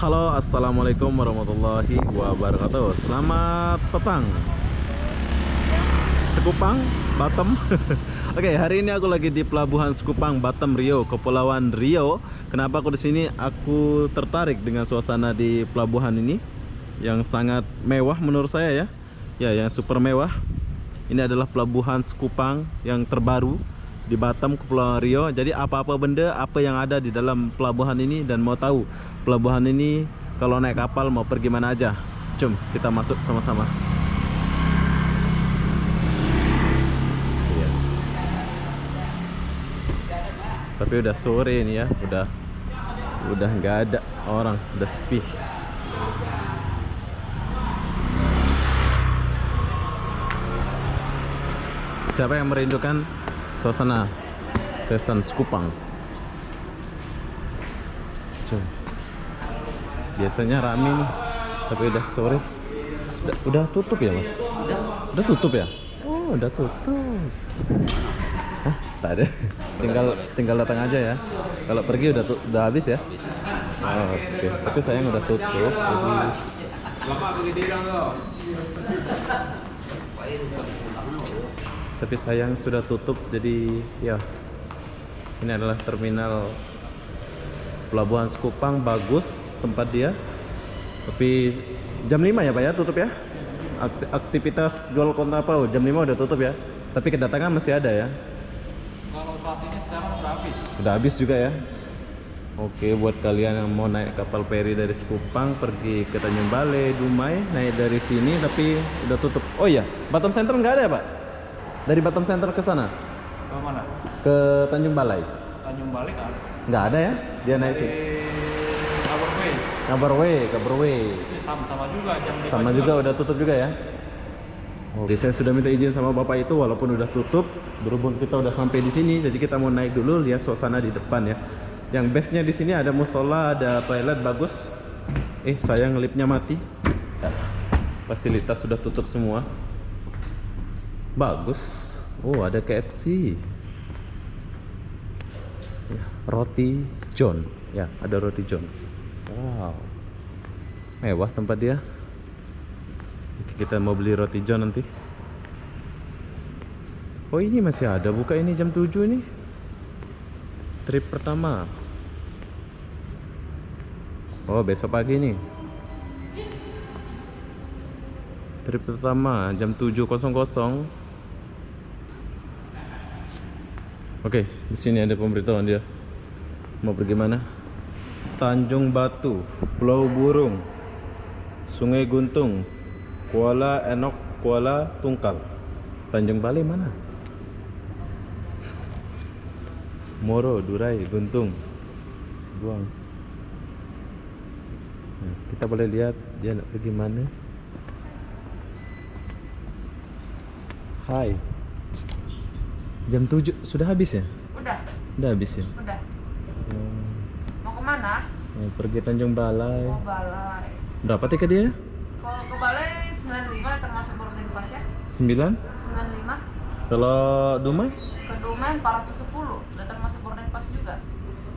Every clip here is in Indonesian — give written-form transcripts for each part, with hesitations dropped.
Halo, assalamualaikum warahmatullahi wabarakatuh. Selamat petang, Sekupang, Batam. Oke, hari ini aku lagi di Pelabuhan Sekupang, Batam, Riau, Kepulauan Riau. Kenapa aku di sini? Aku tertarik dengan suasana di pelabuhan ini yang sangat mewah menurut saya ya. Ya, yang super mewah. Ini adalah Pelabuhan Sekupang yang terbaru di Batam, Kepulauan Riau. Jadi apa-apa benda, apa yang ada di dalam pelabuhan ini, dan mau tahu pelabuhan ini kalau naik kapal mau pergi mana aja, jom kita masuk sama-sama. Iya. Tapi udah sore ini ya, udah nggak ada orang, udah sepi. Siapa yang merindukan suasana Sesan Sekupang? Jom. Biasanya rame nih, tapi udah sore. Udah tutup ya, Mas? Udah tutup ya? Oh, udah tutup. Hah, tak ada. Tinggal datang aja ya. Kalau pergi udah habis ya. Oh, oke. Tapi sayang udah tutup. Tapi sayang sudah tutup, jadi ya. Ini adalah terminal Pelabuhan Sekupang, bagus tempat dia. Tapi jam 5 ya Pak ya tutup ya. Aktivitas jual konta apa jam 5 udah tutup ya. Tapi kedatangan masih ada ya. Kalau saat ini sekarang udah habis. Udah habis juga ya. Oke, buat kalian yang mau naik kapal feri dari Sekupang pergi ke Tanjung Balai, Dumai, naik dari sini tapi udah tutup. Oh iya, Batam Center nggak ada ya Pak? Dari Batam Center ke sana? Ke mana? Ke Tanjung Balai? Tanjung Balik kan? Nggak ada ya? Dia naik sini. Kabarway. Kabarway. Sama juga jam 5 Sama juga udah tutup juga ya. Jadi saya sudah minta izin sama bapak itu walaupun udah tutup. Berhubung kita udah sampai di sini, jadi kita mau naik dulu lihat suasana di depan ya. Yang bestnya di sini ada musola, ada toilet bagus. Sayang liftnya mati. Fasilitas sudah tutup semua. Bagus. Oh, ada KFC. Ya, roti John. Ya, ada roti John. Wow. Mewah tempat dia. Kita mau beli roti John nanti. Oh, ini masih ada buka ini jam 7 ini. Trip pertama. Oh, besok pagi nih. Trip pertama jam 7.00. Oke, di sini ada pemberitahuan dia. Mau pergi mana? Tanjung Batu, Pulau Burung, Sungai Guntung, Kuala Enok, Kuala Tungkal. Tanjung Balai mana? Moro, Durai, Guntung, Sibuang. Nah, kita boleh lihat dia nak pergi mana. Hai. Jam 7 sudah habis ya? Udah habis ya? Udah. Mau kemana? Mau pergi Tanjung Balai. Mau Balai. Berapa tiket dia? Kalau ke Balai 95 termasuk boarding pass ya? 9? 95. Kalau Dumai? Ke Dumai 410. Udah termasuk boarding pass juga.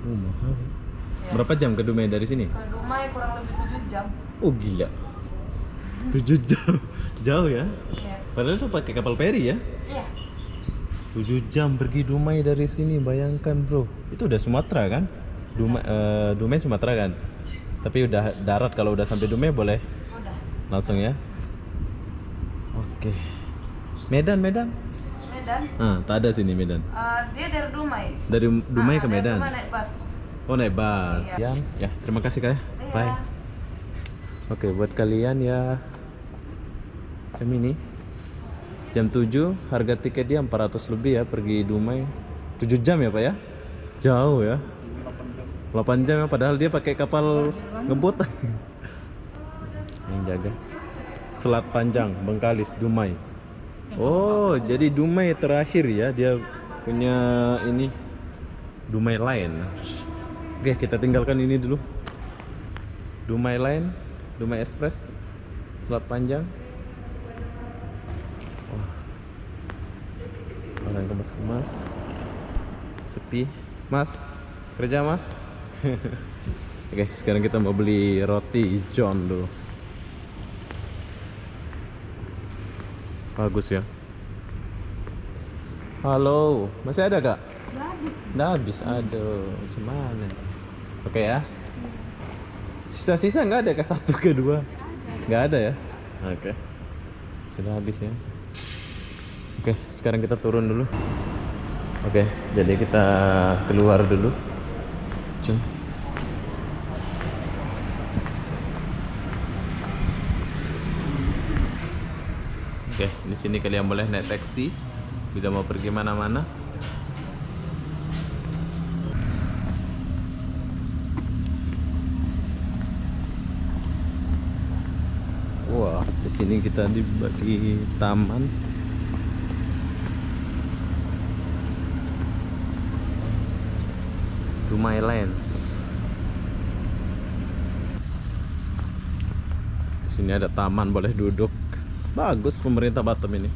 Oh, mahal. Ya. Berapa jam ke Dumai dari sini? Ke Dumai kurang lebih 7 jam. Oh, gila. 7 jam. Jauh ya? Iya. Padahal tuh pakai kapal feri ya? Iya. 7 jam pergi Dumai dari sini, bayangkan bro. Itu udah Sumatera kan? Dumai Sumatera kan? Tapi udah darat, kalau udah sampai Dumai boleh Udah. langsung ya. Oke. Medan. Medan. Tak ada sini Medan. Dia dari Dumai. Dari Dumai ke Dari Medan. Dumai naik bus. Oh, naik bus. Iya. Ya, terima kasih Kak. Iya. Bye. Oke, buat kalian ya jam ini jam 7, harga tiket dia 400 lebih ya pergi Dumai. 7 jam ya Pak ya? Jauh ya. 8 jam ya, padahal dia pakai kapal ngebut. Yang jaga Selat Panjang, Bengkalis, Dumai. Oh, jadi Dumai terakhir ya, dia punya ini Dumai Line. Oke, kita tinggalkan ini dulu. Dumai Line, Dumai Express, Selat Panjang. Orang kemas-kemas, sepi. Mas, kerja mas? Oke, sekarang kita mau beli roti John dulu. Bagus ya. Halo, masih ada kak? Nggak habis, aduh, macam mana? Oke ya. Sisa-sisa nggak ada ke satu ke dua? Nggak ada ya? Oke, sudah habis ya. Oke, sekarang kita turun dulu. Oke, jadi kita keluar dulu. Cun. Oke, di sini kalian boleh naik taksi bila mau pergi mana-mana. Wah, di sini kita dibagi taman. To my lands. Di sini ada taman, boleh duduk. Bagus pemerintah Batam ini.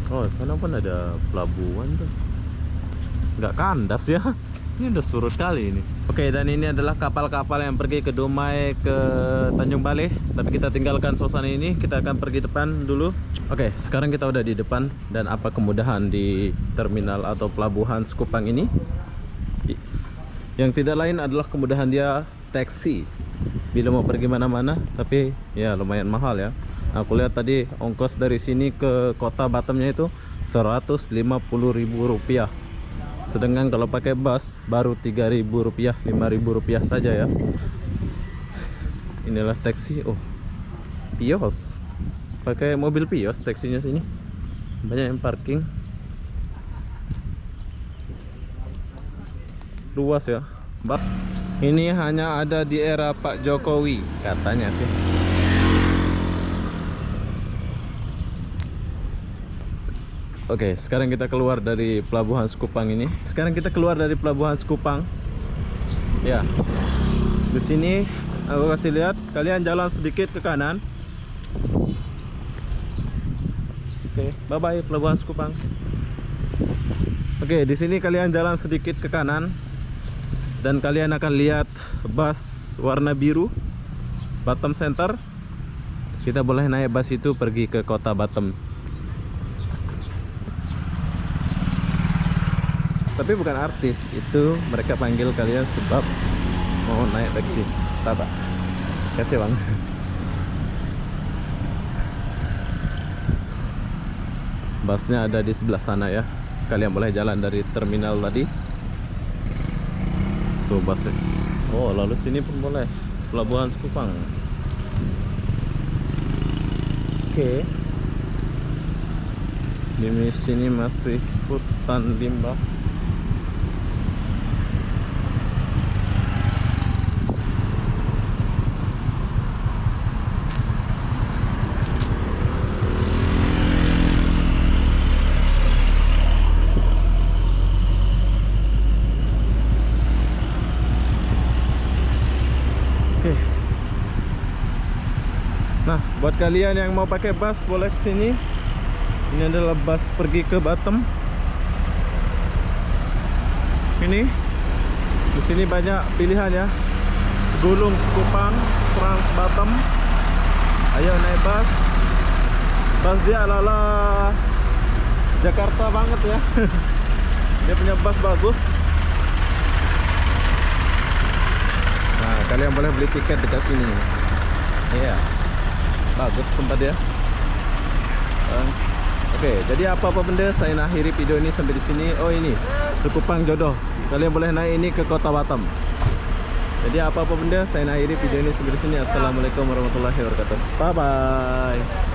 Oh, sana pun ada pelabuhan tuh. Nggak kandas ya. Ini udah surut kali ini. Oke, dan ini adalah kapal-kapal yang pergi ke Dumai, ke Tanjung Baleh. Tapi kita tinggalkan suasana ini, kita akan pergi depan dulu. Oke, sekarang kita udah di depan. Dan apa kemudahan di terminal atau pelabuhan Sekupang ini? Yang tidak lain adalah kemudahan dia taksi bila mau pergi mana-mana. Tapi ya lumayan mahal ya. Aku lihat tadi ongkos dari sini ke kota Batamnya itu Rp150.000. Sedangkan kalau pakai bus baru Rp3.000, Rp5.000 saja ya. Inilah taksi. Oh, Pios. Pakai mobil Pios taksinya sini. Banyak yang parking. Luas ya. Ini hanya ada di era Pak Jokowi katanya sih. Oke, sekarang kita keluar dari pelabuhan Sekupang ini. Sekarang kita keluar dari pelabuhan Sekupang. Ya. Di sini aku kasih lihat, kalian jalan sedikit ke kanan. Oke, bye bye pelabuhan Sekupang. Oke, di sini kalian jalan sedikit ke kanan dan kalian akan lihat bus warna biru Batam Center. Kita boleh naik bus itu pergi ke kota Batam. Tapi bukan artis, itu mereka panggil kalian sebab mau naik taksi. Tata, kasih bang. Busnya ada di sebelah sana ya. Kalian boleh jalan dari terminal tadi. Tuh busnya. Oh, lalu sini pun boleh. Pelabuhan Sekupang. Oke. Di sini masih hutan limbah. Nah, buat kalian yang mau pakai bus boleh ke sini. Ini adalah bus pergi ke Batam. Ini di sini banyak pilihan ya. Segulung, Sekupang, Trans Batam. Ayo naik bus. Bus dia ala-ala Jakarta banget ya. Dia punya bus bagus. Nah, kalian boleh beli tiket dekat sini. Iya. Bagus tempat dia. Oke, jadi apa benda saya nak akhiri video ini sampai di sini. Oh, ini Sekupang Jodoh. Kalian boleh naik ini ke kota Batam. Jadi apa benda saya nak akhiri video ini sampai di sini. Assalamualaikum warahmatullahi wabarakatuh. Bye bye.